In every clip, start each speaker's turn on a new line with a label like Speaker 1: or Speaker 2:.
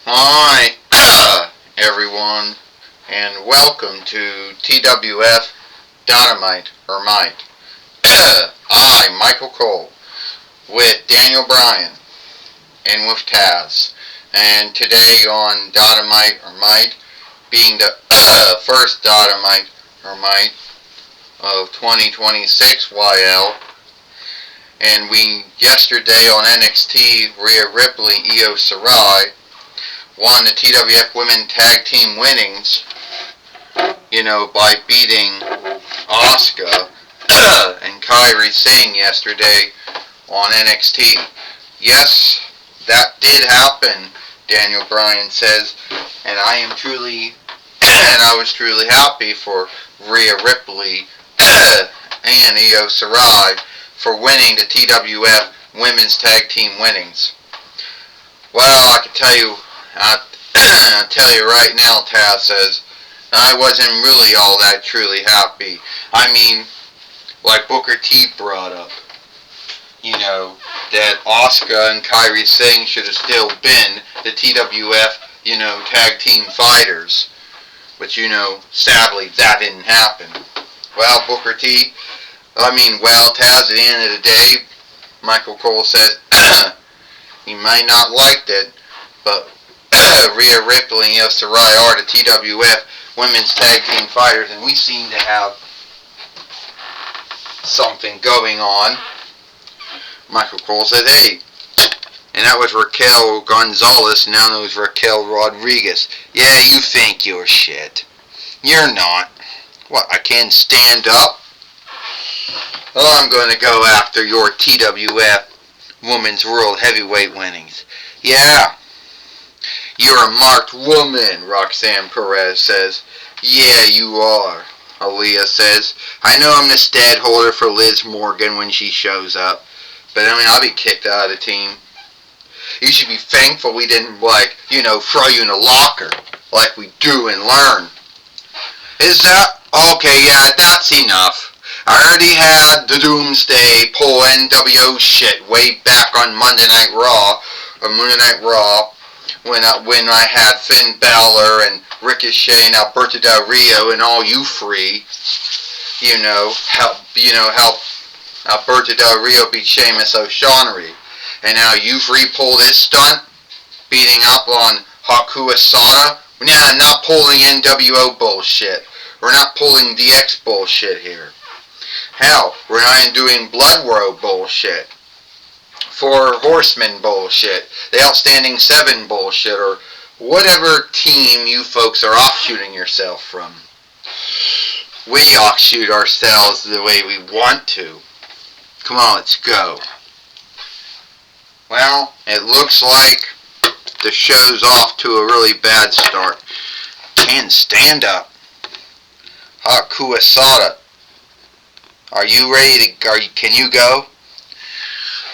Speaker 1: Alright, everyone, and welcome to TWF Dynamite, or Mite. I, Michael Cole, with Daniel Bryan, and with Taz. And today on Dynamite, or Mite, being the first Dynamite, or Mite, of 2026 YL, and yesterday on NXT, Rhea Ripley, Io Shirai, won the TWF Women Tag Team winnings, by beating Asuka and Kairi Singh yesterday on NXT. Yes, that did happen, Daniel Bryan says, and I was truly happy for Rhea Ripley and Io Shirai for winning the TWF Women's Tag Team winnings. Well, I'll tell you right now, Taz says, I wasn't really all that truly happy. I mean, like Booker T brought up, that Asuka and Kairi Singh should have still been the TWF, tag team fighters. But, sadly, that didn't happen. Well, Taz, at the end of the day, Michael Cole says, he might not liked it, but Rhea Ripley and Io Shirai are the TWF Women's Tag Team Fighters, and we seem to have something going on. Michael Cole said, hey, and that was Raquel Gonzalez, now known as Raquel Rodriguez. Yeah, you think you're shit. You're not. What, I can't stand up? Well, I'm going to go after your TWF Women's World Heavyweight winnings. Yeah. You're a marked woman, Roxanne Perez says. Yeah, you are, Aaliyah says. I know I'm the stat holder for Liz Morgan when she shows up, but I'll be kicked out of the team. You should be thankful we didn't, throw you in a locker like we do and learn. Is that? Okay, yeah, that's enough. I already had the Doomsday Pull NWO shit way back on Monday Night Raw, when I had Finn Balor and Ricochet and Alberto Del Rio and all you three, help Alberto Del Rio beat Sheamus O'Shaughnessy. And now you three pull this stunt, beating up on Haku Asada. Nah, not pulling NWO bullshit. We're not pulling DX bullshit here. Hell, we're not doing Blood Row bullshit. Four Horsemen bullshit. The Outstanding Seven bullshit, or whatever team you folks are offshooting yourself from. We offshoot ourselves the way we want to. Come on, let's go. Well, it looks like the show's off to a really bad start. Can't stand up. Haku Asada. Are you ready to, can you go?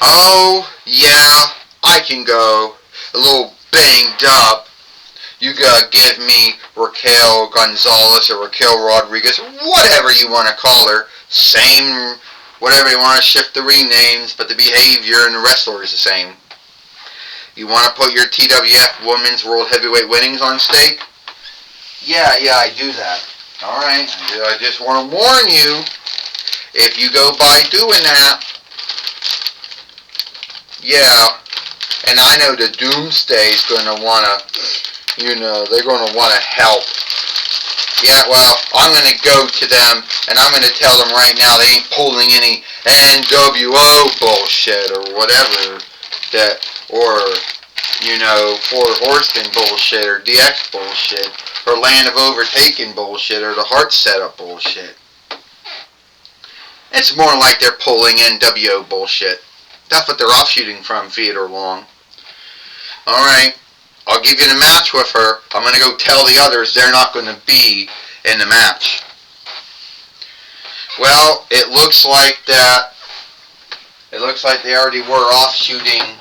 Speaker 1: Oh, yeah, I can go. A little banged up. You gotta give me Raquel Gonzalez or Raquel Rodriguez, whatever you want to call her. Same, whatever you want to shift the renames, but the behavior and the wrestler is the same. You want to put your TWF Women's World Heavyweight winnings on stake? Yeah, I do that. Alright, I just want to warn you, if you go by doing that, yeah, and I know the Doomsday's going to want to, they're going to want to help. Yeah, well, I'm going to go to them, and I'm going to tell them right now they ain't pulling any NWO bullshit, or whatever, Four Horsemen bullshit, or DX bullshit, or Land of Overtaken bullshit, or the Heart Setup bullshit. It's more like they're pulling NWO bullshit. That's what they're offshooting from, Theodore Long. Alright, I'll give you the match with her. I'm going to go tell the others they're not going to be in the match. Well, it looks like they already were offshooting,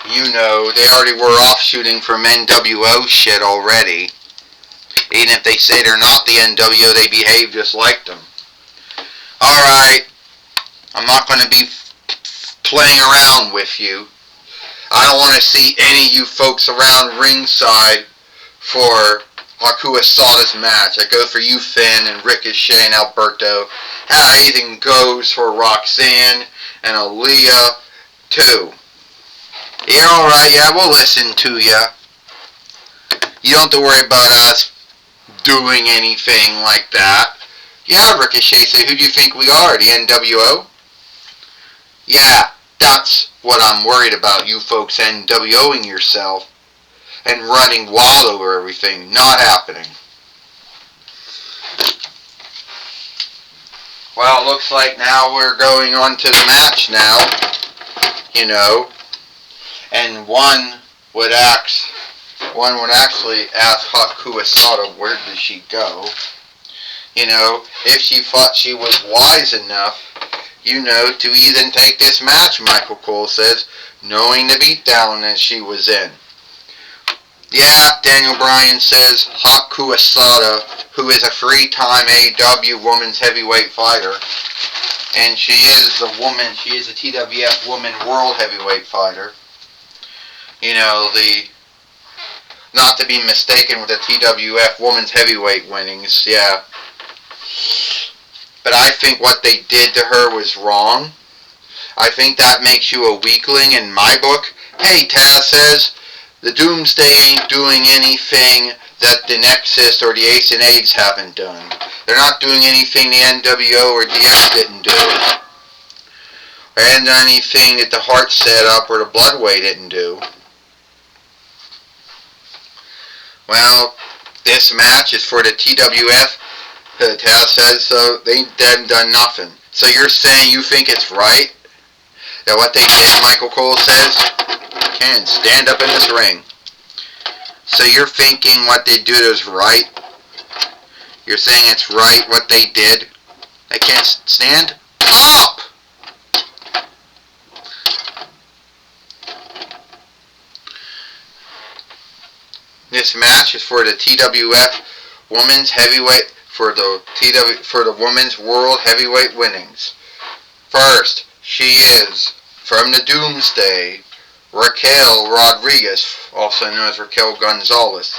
Speaker 1: they already were offshooting from NWO shit already. Even if they say they're not the NWO, they behave just like them. Alright, I'm not going to be playing around with you. I don't want to see any of you folks around ringside for Haku Asada's match. That goes for you, Finn, and Ricochet and Alberto. How anything goes for Roxanne and Aaliyah, too. Yeah, alright, yeah, we'll listen to ya. You don't have to worry about us doing anything like that. Yeah, Ricochet said, who do you think we are, the NWO? Yeah, that's what I'm worried about, you folks NWOing yourself and running wild over everything. Not happening. Well, it looks like now we're going on to the match now, you know, and one would actually ask Haku Asada, where did she go? You know, if she thought she was wise enough, you know, to even take this match, Michael Cole says, knowing the beatdown that she was in. Yeah, Daniel Bryan says, Haku Asada, who is a three-time AEW Women's Heavyweight Fighter, and she is a TWF Women World Heavyweight Fighter. You know, not to be mistaken with the TWF Women's Heavyweight winnings, yeah. But I think what they did to her was wrong. I think that makes you a weakling in my book. Hey, Taz says, the Doomsday ain't doing anything that the Nexus or the Ace and Aids haven't done. They're not doing anything the NWO or DS didn't do. They haven't done anything that the Heart set up or the Bloodway didn't do. Well, this match is for the TWF. Taz says, so they haven't done nothing. So you're saying you think it's right? That what they did, Michael Cole says, can stand up in this ring. So you're thinking what they did is right? You're saying it's right what they did? They can't stand up! This match is for the TWF Women's Heavyweight, for the Women's World Heavyweight winnings. First, she is from the Doomsday, Raquel Rodriguez, also known as Raquel Gonzalez,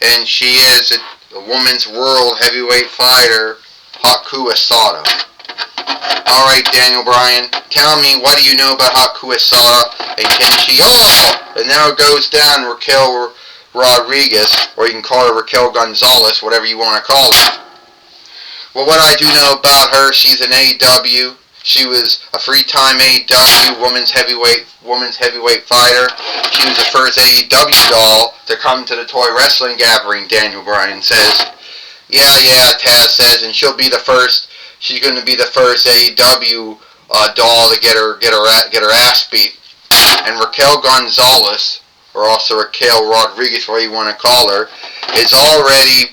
Speaker 1: and she is the Women's World Heavyweight Fighter, Haku Asada. Alright, Daniel Bryan, tell me, what do you know about Haku Asada, and can she, and now it goes down, Raquel Rodriguez, or you can call her Raquel Gonzalez, whatever you want to call her. Well, what I do know about her, she's an AEW. She was a three-time AEW women's heavyweight fighter. She was the first AEW doll to come to the toy wrestling gathering, Daniel Bryan says. Yeah, Taz says, and she'll be the first. She's going to be the first AEW doll to get her ass beat. And Raquel Gonzalez, or also Raquel Rodriguez, whatever you want to call her, is already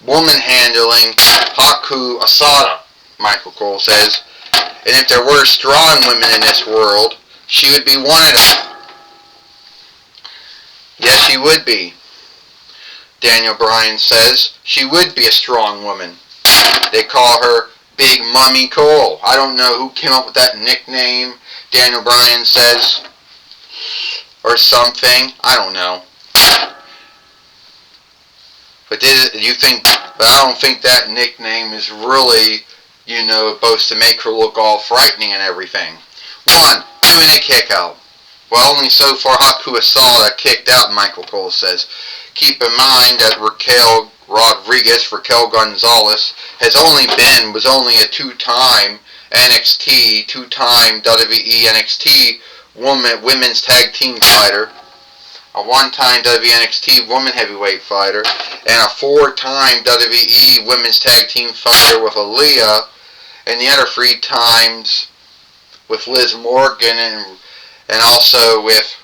Speaker 1: woman handling Haku Asada, Michael Cole says. And if there were strong women in this world, she would be one of them. Yes, she would be. Daniel Bryan says she would be a strong woman. They call her Big Mummy Cole. I don't know who came up with that nickname, Daniel Bryan says. Or something. I don't know. But I don't think that nickname is really, supposed to make her look all frightening and everything. 1, doing a kick out. Well, only so far Haku Asada kicked out, Michael Cole says. Keep in mind that Raquel Rodriguez, Raquel Gonzalez, was only a 2-time NXT, 2-time WWE NXT women's tag team fighter, a 1-time WWE NXT woman heavyweight fighter, and a 4-time WWE women's tag team fighter with Aaliyah, and the other 3 times with Liz Morgan, and also with,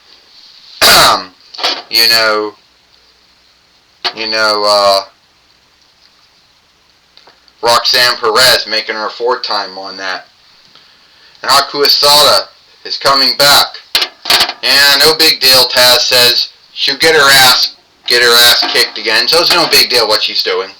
Speaker 1: Roxanne Perez, making her a 4-time on that. And Haku Asada is coming back. Yeah, no big deal, Taz says. She'll get her ass kicked again, so it's no big deal what she's doing.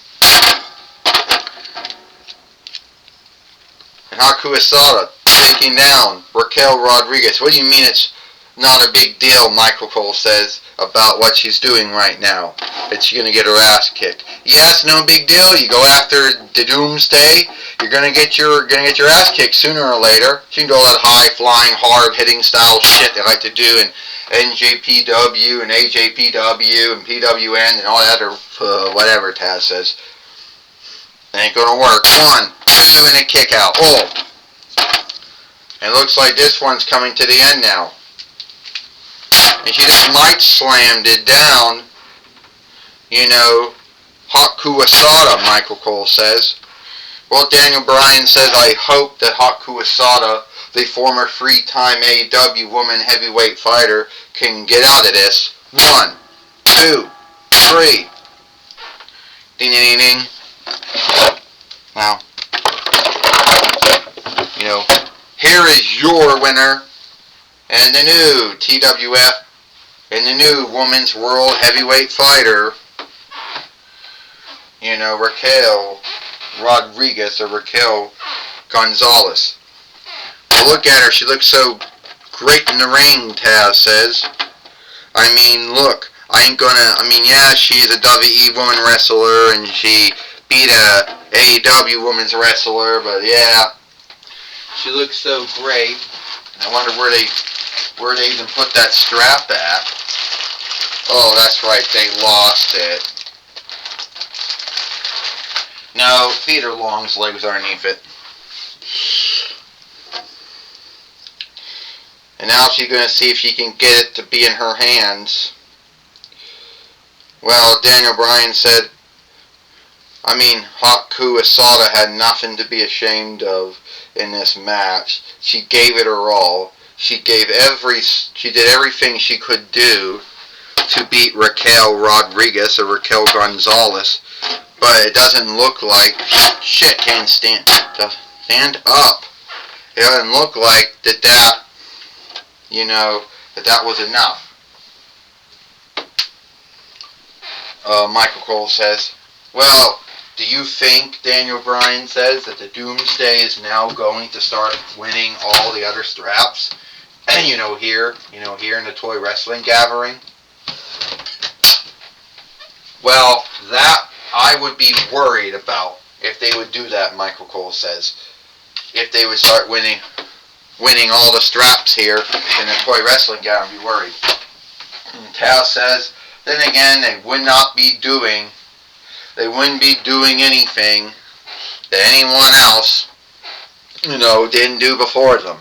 Speaker 1: And Haku Asada taking down Raquel Rodriguez. What do you mean it's not a big deal, Michael Cole says, about what she's doing right now. That she's going to get her ass kicked. Yes, no big deal. You go after the Doomsday, you're going to get your ass kicked sooner or later. She can do all that high-flying, hard-hitting style shit they like to do in NJPW and AJPW and PWN and all that, or whatever Taz says. Ain't going to work. 1, 2, and a kick out. Oh. And it looks like this one's coming to the end now. And she just might slammed it down. You know, Haku Asada, Michael Cole says. Well, Daniel Bryan says, I hope that Haku Asada, the former three-time AEW woman heavyweight fighter, can get out of this. 1, 2, 3. Ding, ding, ding. Now, you know, here is your winner, and the new TWF, and the new Women's World Heavyweight Fighter, you know, Raquel Rodriguez, or Raquel Gonzalez. Well, look at her, she looks so great in the ring, Taz says. I mean, look, yeah, she's a WWE woman wrestler, and she beat a AEW women's wrestler, but yeah, she looks so great. I wonder where they even put that strap at. Oh, that's right, they lost it. No, Theater Long's legs are underneath it. And now she's going to see if she can get it to be in her hands. Well, Daniel Bryan said, Haku Asada had nothing to be ashamed of in this match. She gave it her all. She did everything she could do to beat Raquel Rodriguez or Raquel Gonzalez, but it doesn't look like shit can stand up. It doesn't look like that was enough. Michael Cole says, well, do you think, Daniel Bryan says, that the Doomsday is now going to start winning all the other straps? Here in the Toy Wrestling Gathering? Well, that I would be worried about if they would do that, Michael Cole says. If they would start winning all the straps here in the Toy Wrestling Gathering, I'd be worried. And Taz says, then again, they wouldn't be doing anything that anyone else, didn't do before them.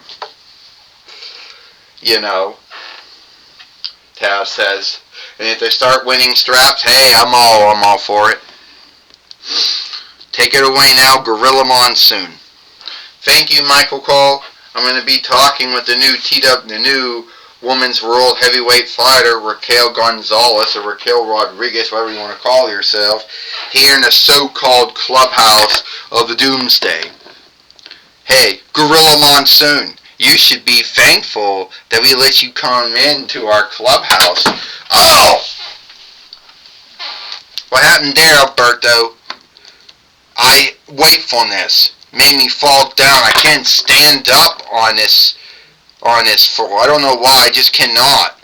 Speaker 1: Taz says. And if they start winning straps, hey, I'm all for it. Take it away now, Gorilla Monsoon. Thank you, Michael Cole. I'm going to be talking with the new Women's World Heavyweight Fighter, Raquel Gonzalez, or Raquel Rodriguez, whatever you want to call yourself, here in the so-called clubhouse of the Doomsday. Hey, Gorilla Monsoon, you should be thankful that we let you come into our clubhouse. Oh! What happened there, Alberto? Wakefulness made me fall down. I can't stand up on this floor. I don't know why, I just cannot.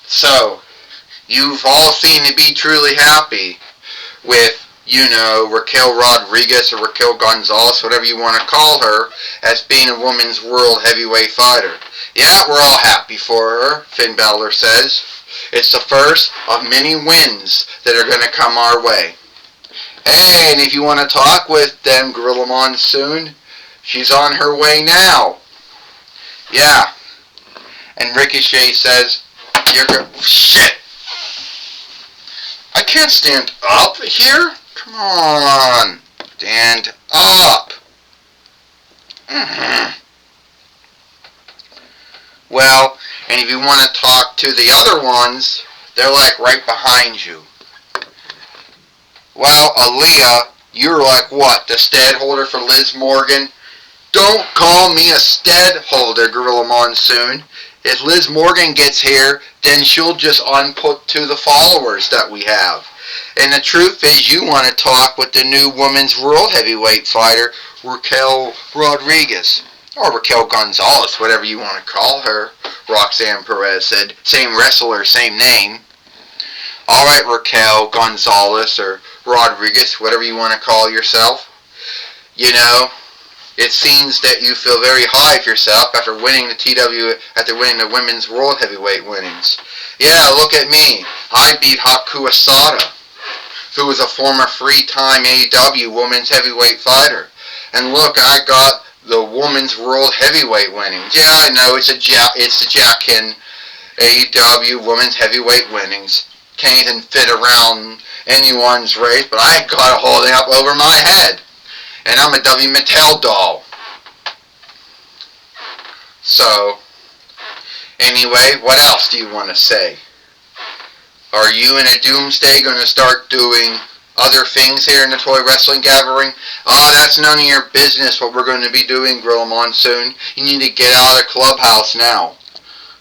Speaker 1: So, you've all seemed to be truly happy with, Raquel Rodriguez or Raquel Gonzalez, whatever you want to call her, as being a Women's World Heavyweight Fighter. Yeah, we're all happy for her, Finn Balor says. It's the first of many wins that are going to come our way. Hey, and if you want to talk with them, Gorilla Monsoon, she's on her way now. Yeah. And Ricochet says, shit! I can't stand up here? Come on. Stand up. Well, and if you want to talk to the other ones, they're like right behind you. Well, Aaliyah, you're like what, the stead holder for Liz Morgan? Don't call me a stead holder, Gorilla Monsoon. If Liz Morgan gets here, then she'll just unput to the followers that we have. And the truth is, you want to talk with the new Women's World Heavyweight Fighter, Raquel Rodriguez. Or Raquel Gonzalez, whatever you want to call her, Roxanne Perez said. Same wrestler, same name. Alright, Raquel Gonzalez or Rodriguez, whatever you want to call yourself. You know, it seems that you feel very high of yourself after winning the women's world heavyweight winnings. Yeah, look at me. I beat Haku Asada, who was a former three-time AEW women's heavyweight fighter. And look, I got the women's world heavyweight winnings. Yeah, I know it's the Jackin AEW women's heavyweight winnings. Can't even fit around anyone's race, but I got it holding up over my head. And I'm a W. Mattel doll. So, anyway, what else do you want to say? Are you and a Doomsday going to start doing other things here in the Toy Wrestling Gathering? Oh, that's none of your business what we're going to be doing, Gorilla Monsoon. You need to get out of the clubhouse now.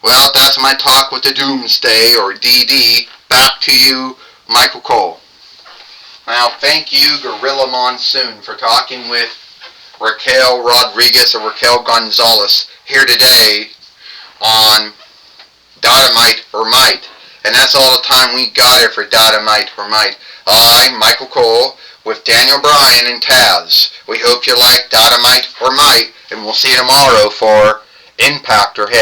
Speaker 1: Well, that's my talk with the Doomsday, or DD. Back to you, Michael Cole. Well, thank you, Gorilla Monsoon, for talking with Raquel Rodriguez or Raquel Gonzalez here today on Dynamite or Might. And that's all the time we got here for Dynamite or Might. I'm Michael Cole with Daniel Bryan and Taz. We hope you like Dynamite or Might, and we'll see you tomorrow for Impact or Hit.